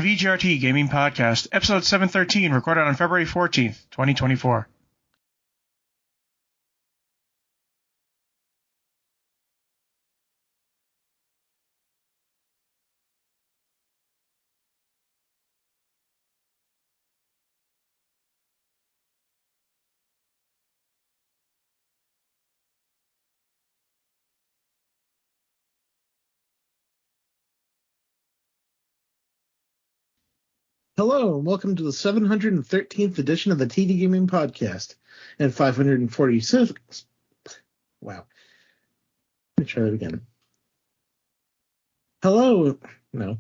VGRT Gaming Podcast, episode 713, recorded on February 14th, 2024. Hello, and welcome to the 713th edition of the TD Gaming Podcast, and 546. Wow. Let me try that again. Hello, and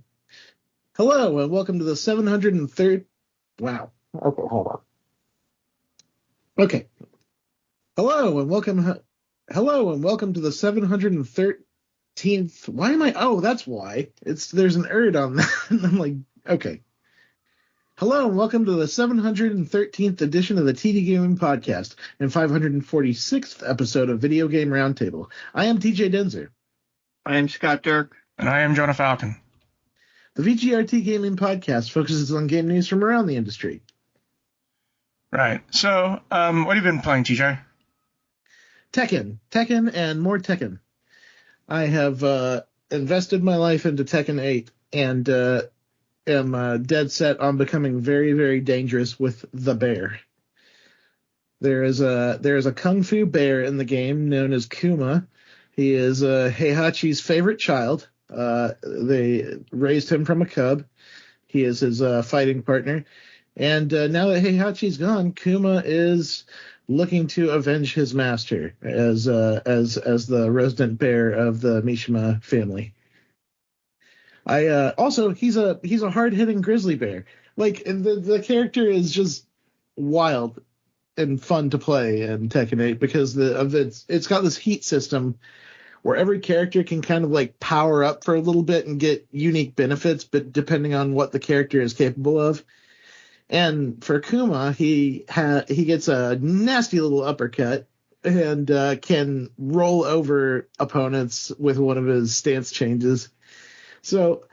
welcome to the 703rd. Wow. Okay, hold on. Okay. Hello, and welcome to the 713th. Why am I? Oh, that's why. There's an on that. And I'm like, okay. Hello, and welcome to the 713th edition of the TD Gaming Podcast and 546th episode of Video Game Roundtable. I am TJ Denzer. I am Scott Dirk. And I am Jonah Falcon. The VGRT Gaming Podcast focuses on game news from around the industry. Right. So, what have you been playing, TJ? Tekken, and more Tekken. I have invested my life into Tekken 8 and am dead set on becoming very, very dangerous with the bear. There is a kung fu bear in the game known as Kuma. He is Heihachi's favorite child. They raised him from a cub. He is his fighting partner. And now that Heihachi's gone, Kuma is looking to avenge his master as the resident bear of the Mishima family. Also, he's a hard-hitting grizzly bear. Like, the character is just wild and fun to play in Tekken 8 because it's got this heat system where every character can kind of like power up for a little bit and get unique benefits, but depending on what the character is capable of. And for Kuma, he gets a nasty little uppercut and can roll over opponents with one of his stance changes. So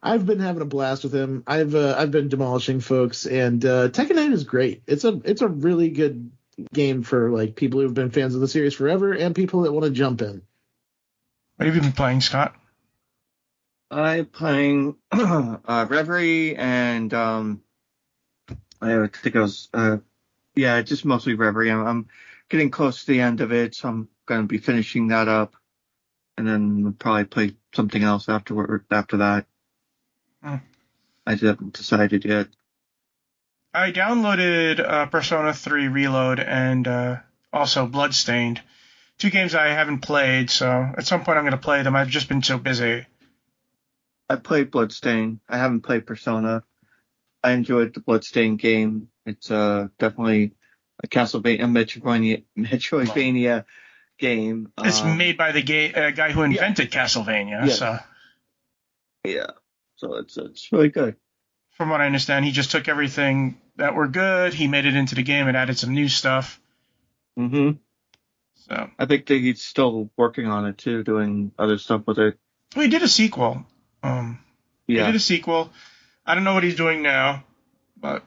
I've been having a blast with him. I've been demolishing folks, and Tekken 8 is great. It's a really good game for like people who've been fans of the series forever and people that want to jump in. What have you been playing, Scott? I'm playing Reverie, and I think I was just mostly Reverie. I'm getting close to the end of it, so I'm going to be finishing that up. And then we'll probably play something else after that. I haven't decided yet. I downloaded Persona 3 Reload and also Bloodstained. Two games I haven't played, so at some point I'm going to play them. I've just been so busy. I played Bloodstained. I haven't played Persona. I enjoyed the Bloodstained game. It's definitely a Metroidvania game. It's made by the guy who invented Castlevania. Yes. So it's really good. From what I understand, he just took everything that were good, he made it into the game and added some new stuff. Mm-hmm. So I think that he's still working on it too, doing other stuff with it. Well, he did a sequel. He did a sequel. I don't know what he's doing now, but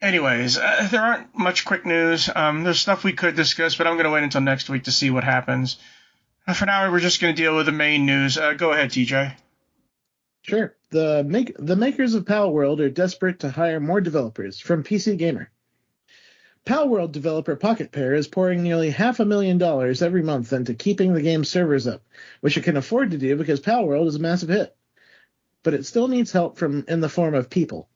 anyways, there aren't much quick news. There's stuff we could discuss, but I'm going to wait until next week to see what happens. For now, we're just going to deal with the main news. Go ahead, TJ. Sure. The makers of Palworld are desperate to hire more developers from PC Gamer. Palworld developer Pocket Pair is pouring nearly $500,000 every month into keeping the game's servers up, which it can afford to do because Palworld is a massive hit. But it still needs help in the form of people.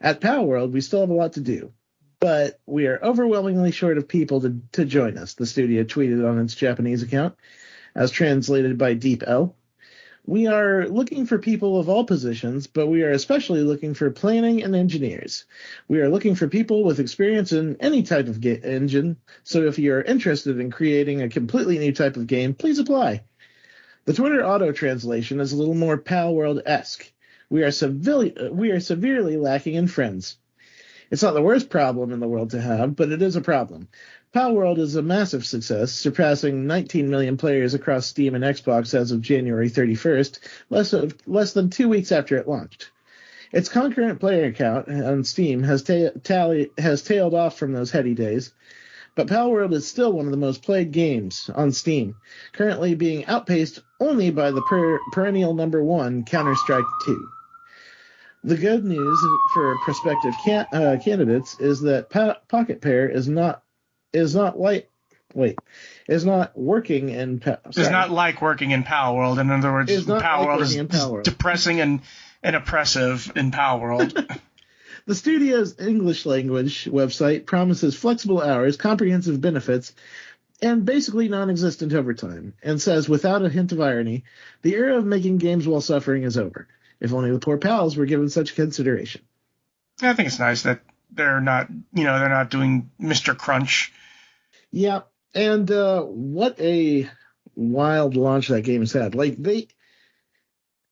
At Palworld, we still have a lot to do, but we are overwhelmingly short of people to join us, the studio tweeted on its Japanese account, as translated by Deep L. We are looking for people of all positions, but we are especially looking for planning and engineers. We are looking for people with experience in any type of engine, so if you are interested in creating a completely new type of game, please apply. The Twitter auto-translation is a little more Palworld-esque. We are severely lacking in friends. It's not the worst problem in the world to have, but it is a problem. Palworld is a massive success, surpassing 19 million players across Steam and Xbox as of January 31st, less than 2 weeks after it launched. Its concurrent player count on Steam has tailed off from those heady days, but Palworld is still one of the most played games on Steam, currently being outpaced only by the perennial number one Counter-Strike 2. The good news for prospective candidates is that Pocket Pair is not working in. Does not like working in Palworld. In other words, Palworld is depressing and oppressive in Palworld. The studio's English language website promises flexible hours, comprehensive benefits, and basically non-existent overtime, and says, without a hint of irony, the era of making games while suffering is over. If only the poor pals were given such consideration. I think it's nice that they're not doing Mr. Crunch. Yeah, and what a wild launch that game has had. Like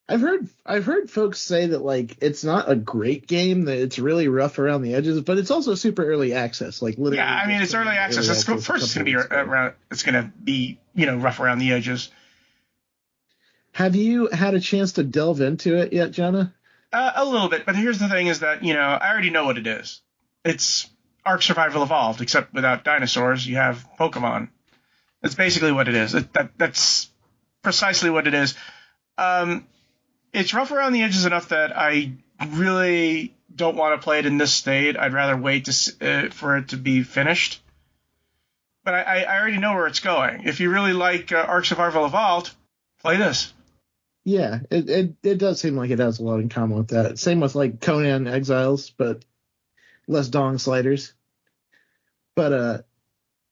I've heard folks say that like it's not a great game, that it's really rough around the edges, but it's also super early access. Like literally. Yeah, I mean it's early access. It's going to be around. It's going to be rough around the edges. Have you had a chance to delve into it yet, Jonah? A little bit, but here's the thing: is that I already know what it is. It's Ark Survival Evolved, except without dinosaurs. You have Pokemon. That's basically what it is. That's precisely what it is. It's rough around the edges enough that I really don't want to play it in this state. I'd rather wait for it to be finished. But I already know where it's going. If you really like Ark Survival Evolved, play this. Yeah, it does seem like it has a lot in common with that. Same with like Conan Exiles, but less dong sliders. But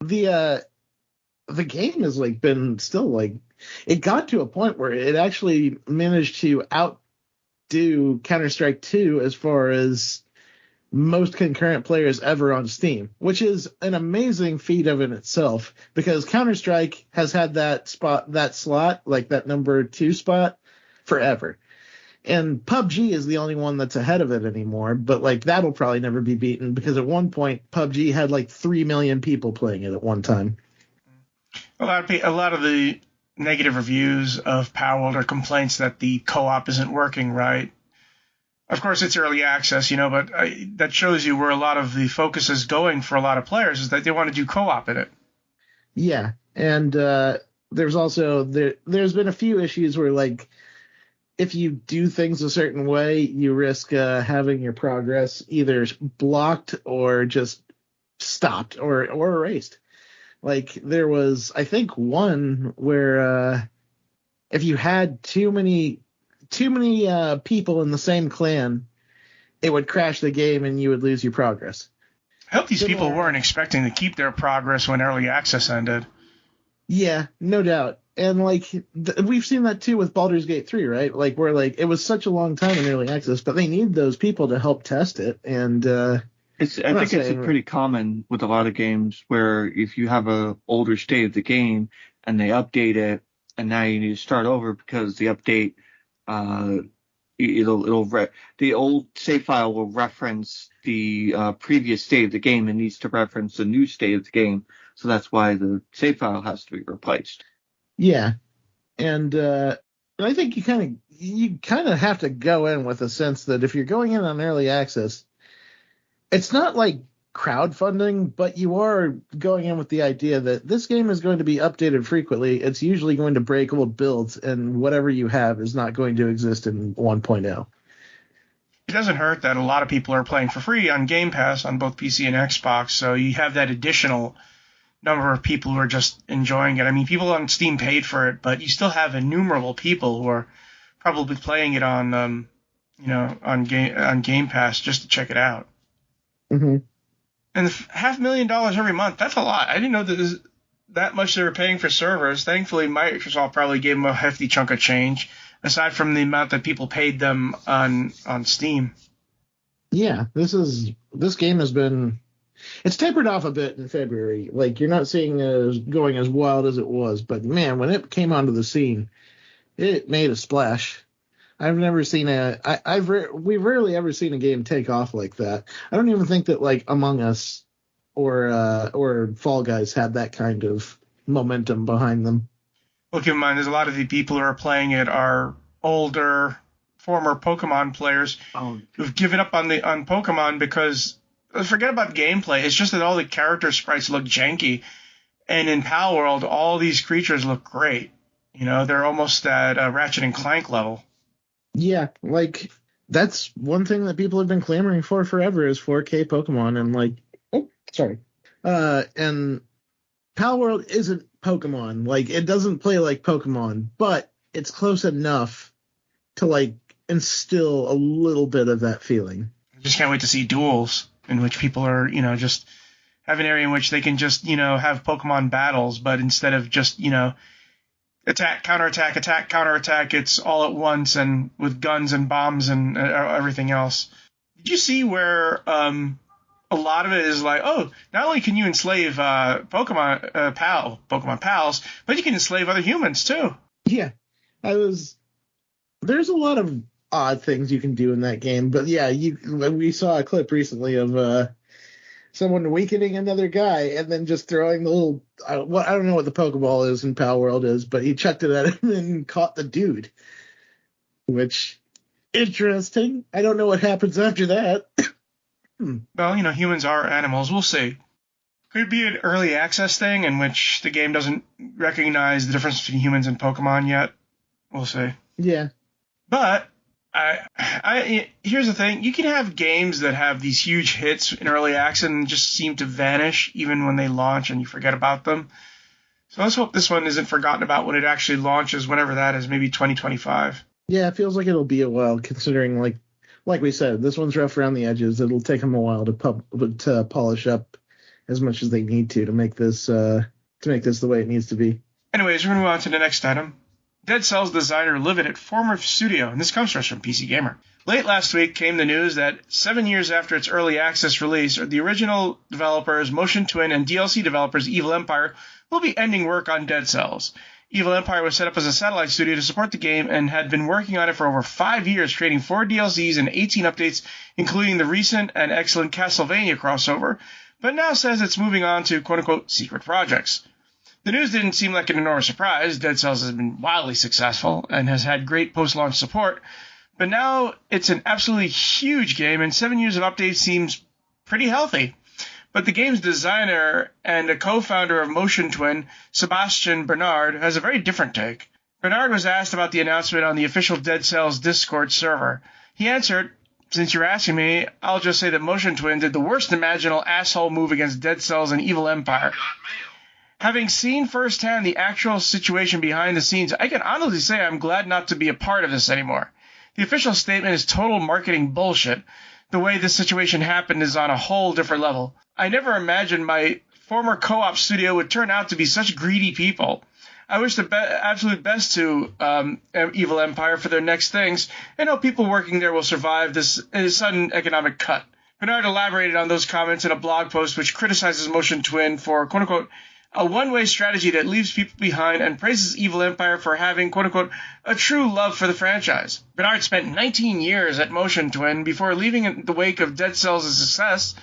the game has like been still like, it got to a point where it actually managed to outdo Counter-Strike 2 as far as most concurrent players ever on Steam, which is an amazing feat of in itself, because Counter-Strike has had that slot, like that number 2 spot, forever. And PUBG is the only one that's ahead of it anymore, but like that'll probably never be beaten, because at one point PUBG had like 3 million people playing it at one time. A lot of the negative reviews of Palworld are complaints that the co-op isn't working right. Of course, it's early access, but that shows you where a lot of the focus is going for a lot of players, is that they want to do co-op in it. Yeah, and there's also there's been a few issues where like if you do things a certain way, you risk having your progress either blocked or just stopped or erased. Like there was, I think, one where if you had too many people in the same clan, it would crash the game and you would lose your progress. I hope these people weren't expecting to keep their progress when early access ended. Yeah, no doubt. And like we've seen that too with Baldur's Gate 3, right? Like where like it was such a long time in early access, but they need those people to help test it. And I think it's pretty common with a lot of games where if you have a older state of the game and they update it, and now you need to start over because the update, the old save file will reference the previous state of the game and needs to reference the new state of the game. So that's why the save file has to be replaced. Yeah, and I think you kind of have to go in with a sense that if you're going in on early access, it's not like crowdfunding, but you are going in with the idea that this game is going to be updated frequently. It's usually going to break old builds, and whatever you have is not going to exist in 1.0. It doesn't hurt that a lot of people are playing for free on Game Pass on both PC and Xbox, so you have that additional number of people who are just enjoying it. I mean, people on Steam paid for it, but you still have innumerable people who are probably playing it on Game Pass just to check it out. Mm-hmm. And $500,000 every month, that's a lot. I didn't know that much they were paying for servers. Thankfully, Microsoft probably gave them a hefty chunk of change, aside from the amount that people paid them on Steam. Yeah, this game has been... It's tapered off a bit in February. Like, you're not seeing it going as wild as it was. But, man, when it came onto the scene, it made a splash. I've never seen we've rarely ever seen a game take off like that. I don't even think that, like, Among Us or Fall Guys had that kind of momentum behind them. Well, keep in mind, there's a lot of the people who are playing it are older former Pokemon players who've given up on Pokemon because, forget about gameplay, it's just that all the character sprites look janky. And in Palworld, all these creatures look great. You know, they're almost at Ratchet and Clank level. Yeah, like, that's one thing that people have been clamoring for forever is 4K Pokemon. And, like, and Palworld isn't Pokemon. Like, it doesn't play like Pokemon, but it's close enough to, like, instill a little bit of that feeling. I just can't wait to see duels in which people are, you know, just have an area in which they can just, you know, have Pokemon battles, but instead of just, you know, attack, counterattack, it's all at once and with guns and bombs and everything else. Did you see where a lot of it is like, oh, not only can you enslave Pokemon pals, but you can enslave other humans too. Yeah, there's a lot of odd things you can do in that game, but yeah, we saw a clip recently of someone weakening another guy and then just throwing the little, I don't know what the Pokeball is in Palworld is, but he chucked it at him and caught the dude, which, interesting. I don't know what happens after that. Well, you know, humans are animals. We'll see. Could be an early access thing in which the game doesn't recognize the difference between humans and Pokemon yet. We'll see. Yeah. But here's the thing. You can have games that have these huge hits in early access and just seem to vanish even when they launch and you forget about them. So let's hope this one isn't forgotten about when it actually launches, whenever that is, maybe 2025. Yeah, it feels like it'll be a while considering, like we said, this one's rough around the edges. It'll take them a while to polish up as much as they need to make this the way it needs to be. Anyways, we're going to move on to the next item. Dead Cells designer Livid at former studio, and this comes to us from PC Gamer. Late last week came the news that 7 years after its early access release, the original developers, Motion Twin, and DLC developers Evil Empire will be ending work on Dead Cells. Evil Empire was set up as a satellite studio to support the game and had been working on it for over 5 years, creating 4 DLCs and 18 updates, including the recent and excellent Castlevania crossover, but now says it's moving on to quote-unquote secret projects. The news didn't seem like an enormous surprise. Dead Cells has been wildly successful and has had great post-launch support, but now it's an absolutely huge game, and 7 years of updates seems pretty healthy. But the game's designer and a co-founder of Motion Twin, Sebastian Bernard, has a very different take. Bernard was asked about the announcement on the official Dead Cells Discord server. He answered, "Since you're asking me, I'll just say that Motion Twin did the worst imaginable asshole move against Dead Cells and Evil Empire. Having seen firsthand the actual situation behind the scenes, I can honestly say I'm glad not to be a part of this anymore. The official statement is total marketing bullshit. The way this situation happened is on a whole different level. I never imagined my former co-op studio would turn out to be such greedy people. I wish the absolute best to Evil Empire for their next things, and hope people working there will survive this sudden economic cut." Bernard elaborated on those comments in a blog post which criticizes Motion Twin for, quote-unquote, a one-way strategy that leaves people behind, and praises Evil Empire for having, quote-unquote, a true love for the franchise. Bernard spent 19 years at Motion Twin before leaving in the wake of Dead Cells' success,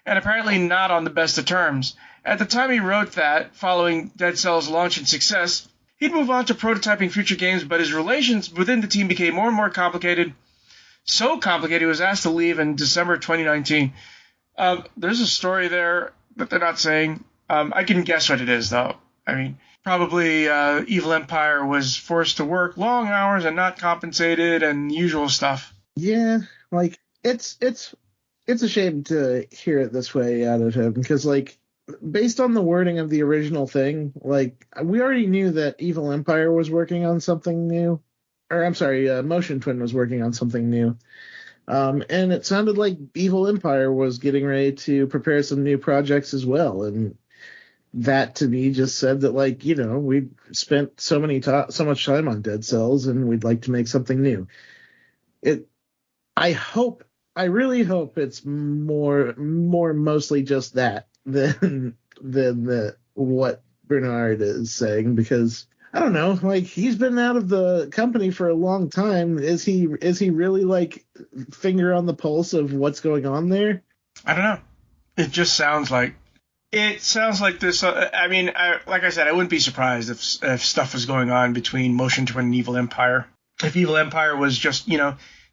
and apparently not on the best of terms. At the time he wrote that, following Dead Cells' launch and success, he'd move on to prototyping future games, but his relations within the team became more and more complicated. So complicated he was asked to leave in December 2019. There's a story there that they're not saying. I can guess what it is, though. I mean, probably Evil Empire was forced to work long hours and not compensated and usual stuff. Yeah, like, it's a shame to hear it this way out of him, because, like, based on the wording of the original thing, like, we already knew that Evil Empire was working on something new. Or, I'm sorry, Motion Twin was working on something new. And it sounded like Evil Empire was getting ready to prepare some new projects as well, and that to me just said that, like, you know, we spent so much time on Dead Cells and we'd like to make something new. I really hope it's more mostly just that than what Bernard is saying, because I don't know, like, he's been out of the company for a long time. Is he really, like, finger on the pulse of what's going on there? I don't know. It just sounds like this. I mean, like I said, I wouldn't be surprised if stuff was going on between Motion Twin and Evil Empire. if Evil Empire was just,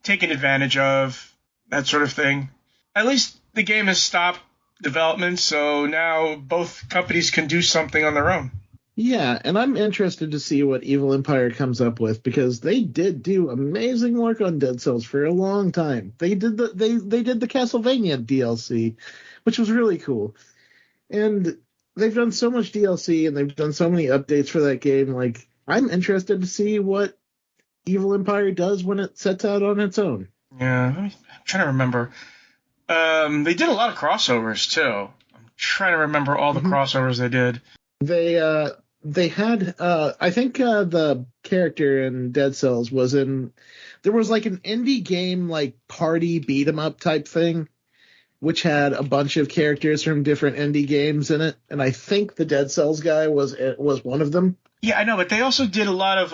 taken advantage of, that sort of thing. At least the game has stopped development, so now both companies can do something on their own. Yeah, and I'm interested to see what Evil Empire comes up with, because they did do amazing work on Dead Cells for a long time. They did the Castlevania DLC, which was really cool. And they've done so much DLC and they've done so many updates for that game. Like, I'm interested to see what Evil Empire does when it sets out on its own. Yeah, I'm trying to remember. They did a lot of crossovers too. I'm trying to remember all the crossovers they did. They had, I think the character in Dead Cells there was like an indie game, like party beat 'em up type thing, which had a bunch of characters from different indie games in it. And I think the Dead Cells guy was one of them. Yeah, I know, but they also did a lot of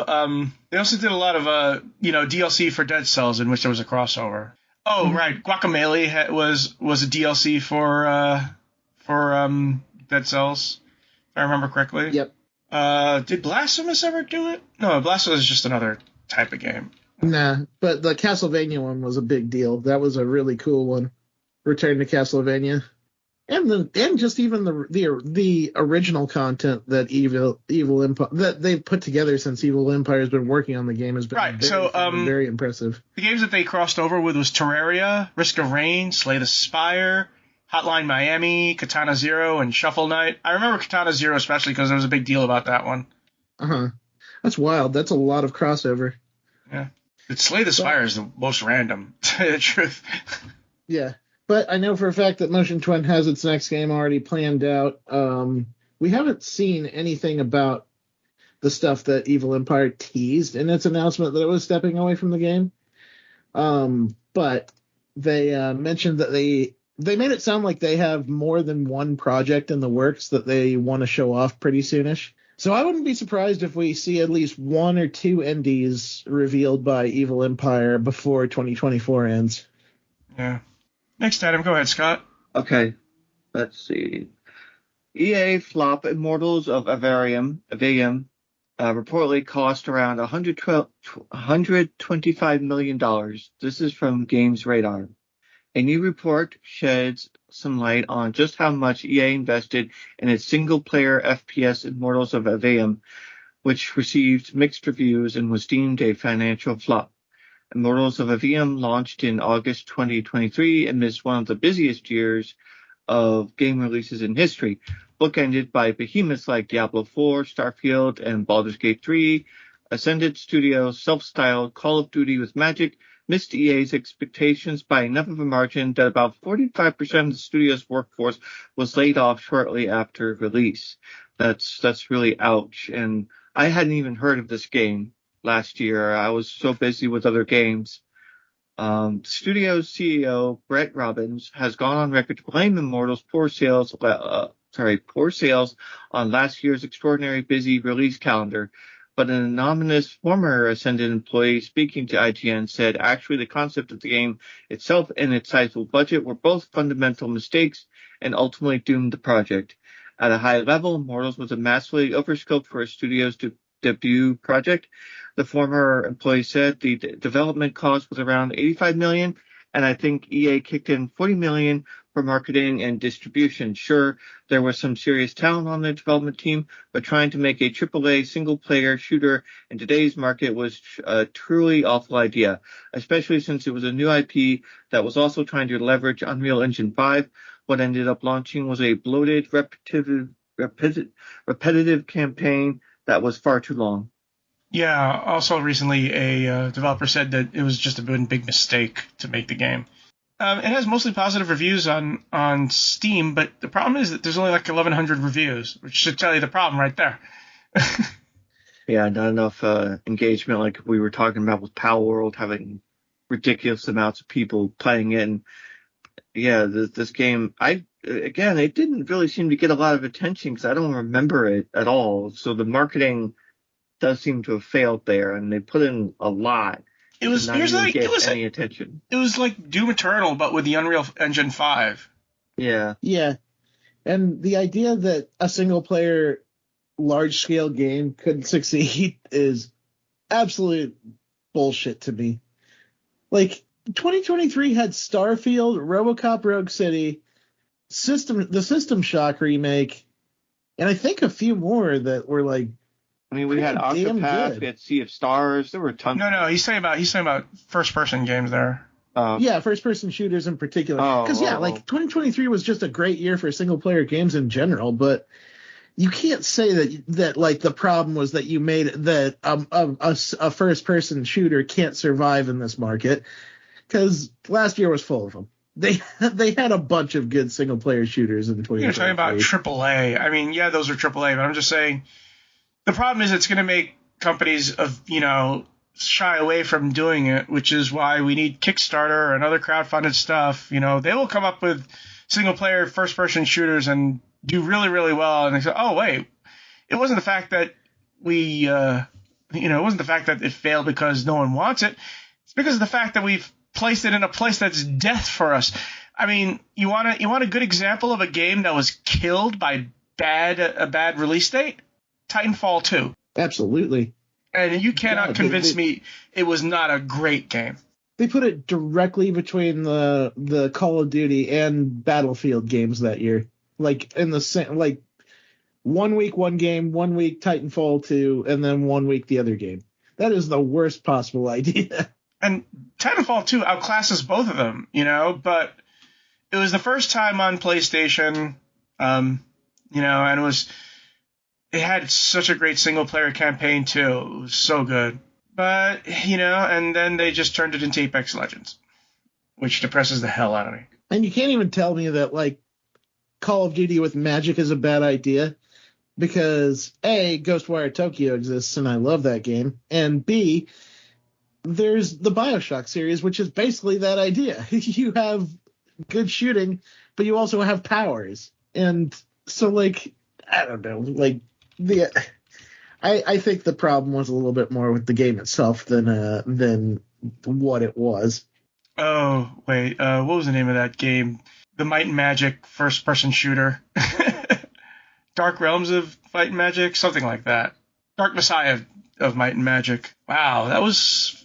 DLC for Dead Cells in which there was a crossover. Oh, right, Guacamelee was a DLC for Dead Cells, if I remember correctly. Yep. Did Blasphemous ever do it? No, Blasphemous is just another type of game. Nah, but the Castlevania one was a big deal. That was a really cool one. Return to Castlevania. And just even the original content that Evil Empire that they've put together since Evil Empire has been working on the game has been very impressive. The games that they crossed over with was Terraria, Risk of Rain, Slay the Spire, Hotline Miami, Katana Zero, and Shuffle Knight. I remember Katana Zero especially because there was a big deal about that one. That's wild. That's a lot of crossover. Yeah. Slay the Spire is the most random, to tell you the truth. Yeah. But I know for a fact that Motion Twin has its next game already planned out. We haven't seen anything about the stuff that Evil Empire teased in its announcement that it was stepping away from the game. But they mentioned that they made it sound like they have more than one project in the works that they want to show off pretty soonish. So I wouldn't be surprised if we see at least one or two indies revealed by Evil Empire before 2024 ends. Yeah. Next item, go ahead, Scott. Okay, let's see. EA flop Immortals of Aveum reportedly cost around $125 million. This is from Games Radar. A new report sheds some light on just how much EA invested in its single-player FPS Immortals of Aveum, which received mixed reviews and was deemed a financial flop. Immortals of Aveum launched in August 2023 amidst one of the busiest years of game releases in history, bookended by behemoths like Diablo 4, Starfield, and Baldur's Gate 3. Ascended Studios' self-styled Call of Duty with Magic missed EA's expectations by enough of a margin that about 45% of the studio's workforce was laid off shortly after release. That's really ouch, and I hadn't even heard of this game last year. I was so busy with other games. The studio's CEO, Brett Robbins, has gone on record to blame Immortals' poor sales on last year's extraordinary busy release calendar. But an anonymous former Ascendant employee speaking to IGN said actually the concept of the game itself and its sizable budget were both fundamental mistakes and ultimately doomed the project. At a high level, Immortals was a massively overscoped for a studio's debut project. The former employee said the development cost was around $85 million, and I think EA kicked in $40 million for marketing and distribution. Sure, there was some serious talent on the development team, but trying to make a AAA single-player shooter in today's market was a truly awful idea, especially since it was a new IP that was also trying to leverage Unreal Engine 5. What ended up launching was a bloated, repetitive campaign that was far too long. Yeah, also recently a developer said that it was just a big mistake to make the game. It has mostly positive reviews on Steam, but the problem is that there's only like 1,100 reviews, which should tell you the problem right there. Yeah, not enough engagement like we were talking about with Palworld having ridiculous amounts of people playing it. And yeah, this game, it didn't really seem to get a lot of attention because I don't remember it at all. So the marketing does seem to have failed there, and they put in a lot. It was any attention. It was like Doom Eternal, but with the Unreal Engine 5. Yeah. Yeah. And the idea that a single player large scale game could succeed is absolute bullshit to me. Like, 2023 had Starfield, RoboCop Rogue City, the System Shock remake, and I think a few more that were like. I mean, we had Octopath, we had Sea of Stars. There were tons. No, he's saying about first-person games there. Yeah, first-person shooters in particular. Because 2023 was just a great year for single-player games in general. But you can't say that like the problem was that you made that a first-person shooter can't survive in this market. Because last year was full of them. They had a bunch of good single-player shooters in 2023. You're talking about AAA. I mean, yeah, those are AAA, but I'm just saying. The problem is it's going to make companies shy away from doing it, which is why we need Kickstarter and other crowdfunded stuff. They will come up with single-player first-person shooters and do really, really well. And they say, oh, wait, it wasn't the fact that it wasn't the fact that it failed because no one wants it. It's because of the fact that we've placed it in a place that's death for us. I mean, you want a good example of a game that was killed by a bad release date? Titanfall 2. Absolutely. And you cannot convince me it was not a great game. They put it directly between the Call of Duty and Battlefield games that year. Like in the same, like 1 week one game, 1 week Titanfall 2, and then 1 week the other game. That is the worst possible idea. And Titanfall 2 outclasses both of them, but it was the first time on PlayStation, and it had such a great single-player campaign, too. It was so good. But, and then they just turned it into Apex Legends, which depresses the hell out of me. And you can't even tell me that, like, Call of Duty with magic is a bad idea, because, A, Ghostwire Tokyo exists, and I love that game, and B, there's the BioShock series, which is basically that idea. You have good shooting, but you also have powers. And so, like, I don't know, like, I think the problem was a little bit more with the game itself than what it was. Oh, wait, what was the name of that game? The Might and Magic first-person shooter. Dark Realms of Might and Magic? Something like that. Dark Messiah of Might and Magic. Wow, that was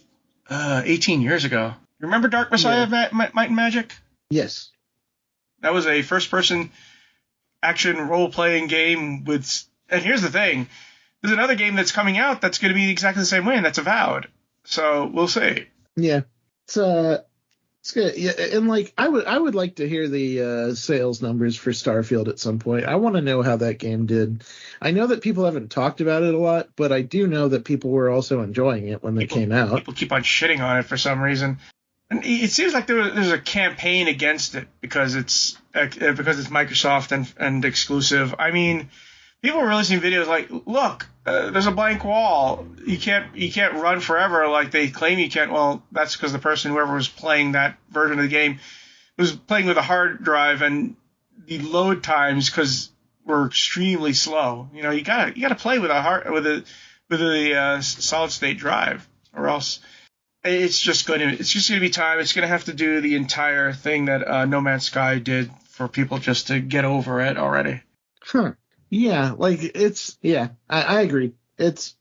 18 years ago. Remember Dark Messiah of Might and Magic? Yes. That was a first-person action role-playing game with... And here's the thing. There's another game that's coming out that's going to be exactly the same way, and that's Avowed. So we'll see. Yeah. It's good. Yeah, and like I would like to hear the sales numbers for Starfield at some point. I want to know how that game did. I know that people haven't talked about it a lot, but I do know that people were also enjoying it when it came out. People keep on shitting on it for some reason. And it seems like there's a campaign against it because it's Microsoft and exclusive. I mean, people were releasing videos like, look, there's a blank wall. You can't run forever like they claim you can. Well, that's because the person, whoever was playing that version of the game, was playing with a hard drive, and the load times were extremely slow. You gotta play with a solid state drive, or else it's just going to be time. It's going to have to do the entire thing that No Man's Sky did for people just to get over it already. Huh. Yeah, like I agree. It's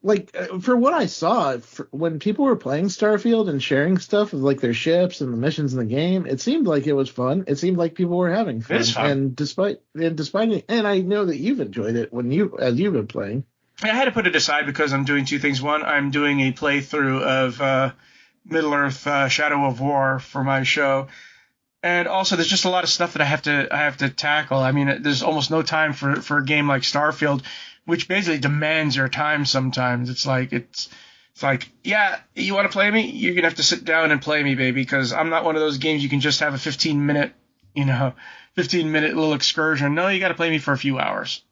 like for what I saw, when people were playing Starfield and sharing stuff of like their ships and the missions in the game, it seemed like it was fun. It seemed like people were having fun. It is fun. And despite it, and I know that you've enjoyed it as you've been playing. I had to put it aside because I'm doing two things. One, I'm doing a playthrough of Middle-earth Shadow of War for my show. And also, there's just a lot of stuff that I have to tackle. I mean, there's almost no time for a game like Starfield, which basically demands your time sometimes. It's like, yeah, you want to play me? You're going to have to sit down and play me, baby, because I'm not one of those games you can just have a 15-minute little excursion. No, you got to play me for a few hours.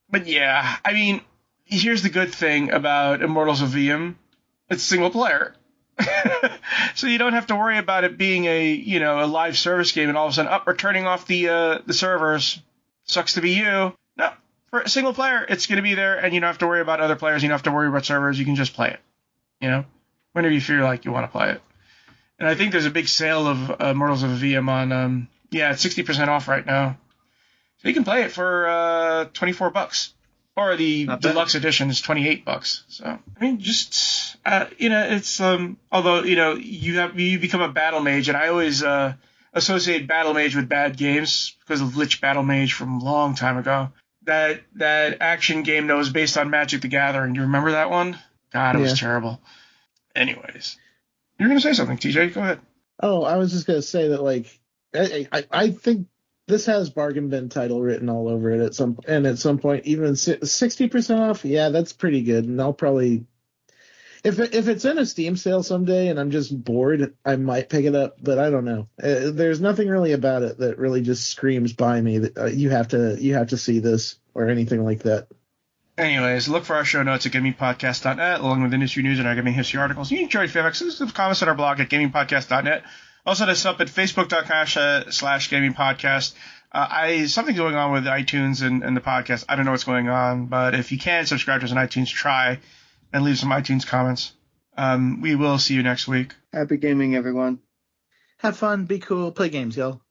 But yeah, I mean, here's the good thing about Immortals of Aveum. It's single player. So you don't have to worry about it being a live service game and all of a sudden we're turning off the servers. Sucks to be you. No, for a single player, it's going to be there, and you don't have to worry about other players. You don't have to worry about servers. You can just play it. Whenever you feel like you want to play it. And I think there's a big sale of Immortals of Aveum on it's 60% off right now. So you can play it for $24. Or the deluxe edition is $28. So I mean, just it's although you become a battle mage, and I always associate battle mage with bad games because of Lich Battle Mage from a long time ago. That action game that was based on Magic the Gathering. You remember that one? God, it was terrible. Anyways, you're gonna say something, TJ? Go ahead. Oh, I was just gonna say that I think this has bargain bin title written all over it at some point, even 60% off. Yeah, that's pretty good. And I'll probably, if it's in a Steam sale someday and I'm just bored, I might pick it up. But I don't know. There's nothing really about it that really just screams by me that you have to see this or anything like that. Anyways, look for our show notes at gamingpodcast.net, along with industry news and our gaming history articles. You can enjoy exclusive comments on our blog at gamingpodcast.net. Also, us up at facebook.com/gamingpodcast. Something's going on with iTunes and the podcast. I don't know what's going on, but if you can subscribe to us on iTunes, try and leave some iTunes comments. We will see you next week. Happy gaming, everyone. Have fun, be cool, play games, y'all.